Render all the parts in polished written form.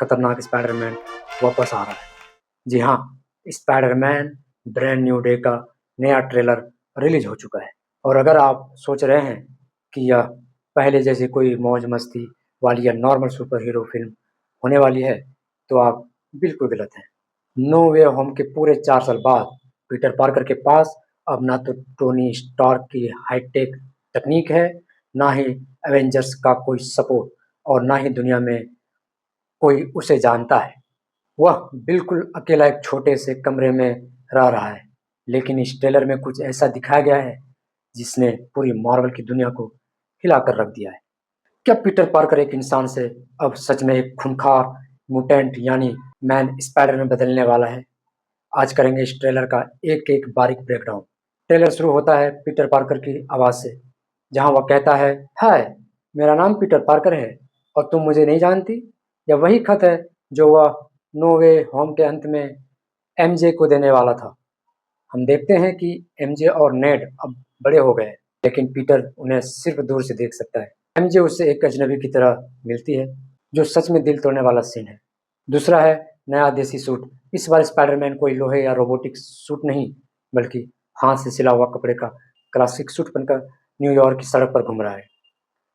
खतरनाक स्पाइडरमैन वापस आ रहा है। जी हाँ, स्पाइडरमैन ब्रांड न्यू डे का नया ट्रेलर रिलीज हो चुका है। और अगर आप सोच रहे हैं कि यह पहले जैसी कोई मौज मस्ती वाली या नॉर्मल सुपर हीरो फिल्म होने वाली है, तो आप बिल्कुल गलत हैं। नो वे होम के पूरे 4 साल बाद पीटर पार्कर के पास अब ना तो टोनी स्टार्क की हाईटेक तकनीक है, ना ही एवेंजर्स का कोई सपोर्ट, और ना ही दुनिया में कोई उसे जानता है। वह बिल्कुल अकेला एक छोटे से कमरे में रह रहा है। लेकिन इस ट्रेलर में कुछ ऐसा दिखाया गया है जिसने पूरी मार्वल की दुनिया को हिलाकर रख दिया है। क्या पीटर पार्कर एक इंसान से अब सच में एक खूंखार म्यूटेंट यानी मैन स्पाइडर में बदलने वाला है? आज करेंगे इस ट्रेलर का एक-एक बारीक ब्रेकडाउन। ट्रेलर शुरू होता है पीटर पार्कर की आवाज़ से, जहाँ वह कहता है, हाय, मेरा नाम पीटर पार्कर है और तुम मुझे नहीं जानती? यह वही खत है जो वह नो वे होम के अंत में एमजे को देने वाला था। हम देखते हैं कि एमजे और नेड अब बड़े हो गए हैं, लेकिन पीटर उन्हें सिर्फ दूर से देख सकता है। एमजे उससे एक अजनबी की तरह मिलती है, जो सच में दिल तोड़ने वाला सीन है। दूसरा है नया देसी सूट। इस बार स्पाइडरमैन कोई लोहे या रोबोटिक सूट नहीं, बल्कि हाथ से सिला हुआ कपड़े का क्लासिक सूट बनकर न्यूयॉर्क की सड़क पर घूम रहा है।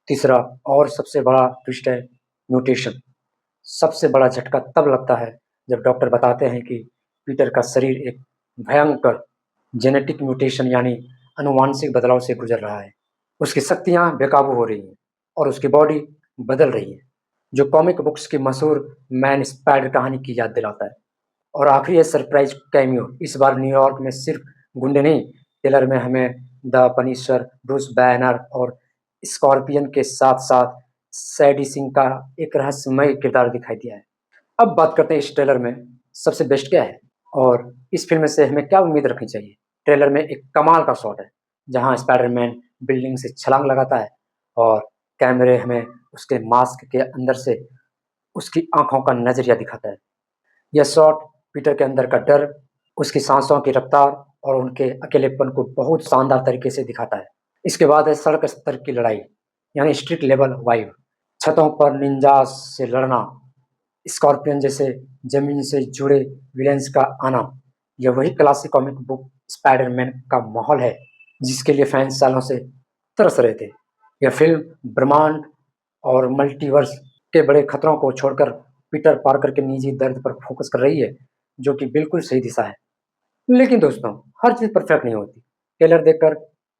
तीसरा और सबसे बड़ा ट्विस्ट है म्यूटेशन। सबसे बड़ा झटका तब लगता है जब डॉक्टर बताते हैं कि पीटर का शरीर एक भयंकर जेनेटिक म्यूटेशन यानी आनुवांशिक बदलाव से गुजर रहा है। उसकी शक्तियाँ बेकाबू हो रही हैं और उसकी बॉडी बदल रही है, जो कॉमिक बुक्स की मशहूर मैन स्पाइडर कहानी की याद दिलाता है। और आखिरी है सरप्राइज कैमियो। इस बार न्यूयॉर्क में सिर्फ गुंडे नहीं, ट्रेलर में हमें द पनिशर, ब्रूस बैनर और स्कॉर्पियन के साथ साथ सैडी सिंह का एक रहस्यमय किरदार दिखाई दिया है। अब बात करते हैं इस ट्रेलर में सबसे बेस्ट क्या है और इस फिल्म से हमें क्या उम्मीद रखनी चाहिए। ट्रेलर में एक कमाल का शॉट है जहां स्पाइडरमैन बिल्डिंग से छलांग लगाता है और कैमरे हमें उसके मास्क के अंदर से उसकी आंखों का नजरिया दिखाता है। यह शॉट पीटर के अंदर का डर, उसकी सांसों की रफ्तार और उनके अकेलेपन को बहुत शानदार तरीके से दिखाता है। इसके बाद है सड़क स्तर की लड़ाई, यानी स्ट्रीट लेवल वाइब। छतों पर निंजास से लड़ना, स्कॉर्पियन जैसे जमीन से जुड़े विलेंस का आना, यह वही क्लासिक कॉमिक बुक स्पाइडरमैन का माहौल है जिसके लिए फैंस सालों से तरस रहे थे। यह फिल्म ब्रह्मांड और मल्टीवर्स के बड़े खतरों को छोड़कर पीटर पार्कर के निजी दर्द पर फोकस कर रही है, जो कि बिल्कुल सही दिशा है। लेकिन दोस्तों, हर चीज़ परफेक्ट नहीं होती। ट्रेलर देखकर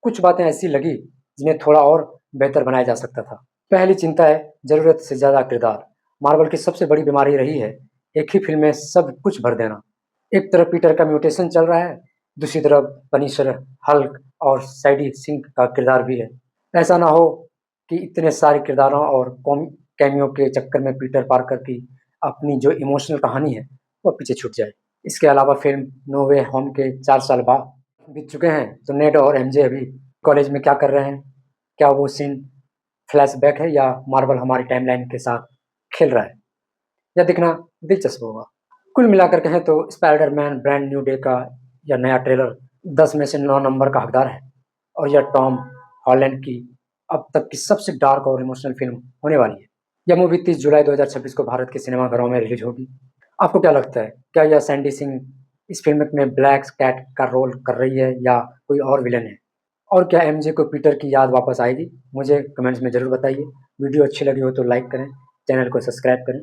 कुछ बातें ऐसी लगी जिन्हें थोड़ा और बेहतर बनाया जा सकता था। पहली चिंता है ज़रूरत से ज़्यादा किरदार। मार्वल की सबसे बड़ी बीमारी रही है एक ही फिल्म में सब कुछ भर देना। एक तरफ पीटर का म्यूटेशन चल रहा है, दूसरी तरफ पनिशर, हल्क और सैडी सिंह का किरदार भी है। ऐसा ना हो कि इतने सारे किरदारों और कैमियो के चक्कर में पीटर पार्कर की अपनी जो इमोशनल कहानी है वो पीछे छूट जाए। इसके अलावा फिल्म नो वे होम के 4 साल बाद बीत चुके हैं, तो नेड और एमजे अभी कॉलेज में क्या कर रहे हैं? क्या वो सीन फ्लैशबैक है या मार्वल हमारी टाइमलाइन के साथ खेल रहा है? यह देखना दिलचस्प होगा। कुल मिलाकर कहें तो स्पाइडरमैन ब्रांड न्यू डे का यह नया ट्रेलर 10 में से 9 नंबर का हकदार है और यह टॉम हॉलैंड की अब तक की सबसे डार्क और इमोशनल फिल्म होने वाली है। यह मूवी 30 जुलाई 2026 को भारत के सिनेमाघरों में रिलीज होगी। आपको क्या लगता है? क्या यह सैंडी सिंह इस फ़िल्म में ब्लैक कैट का रोल कर रही है या कोई और विलेन है? और क्या एमजे को पीटर की याद वापस आएगी? मुझे कमेंट्स में ज़रूर बताइए। वीडियो अच्छी लगी हो तो लाइक करें, चैनल को सब्सक्राइब करें।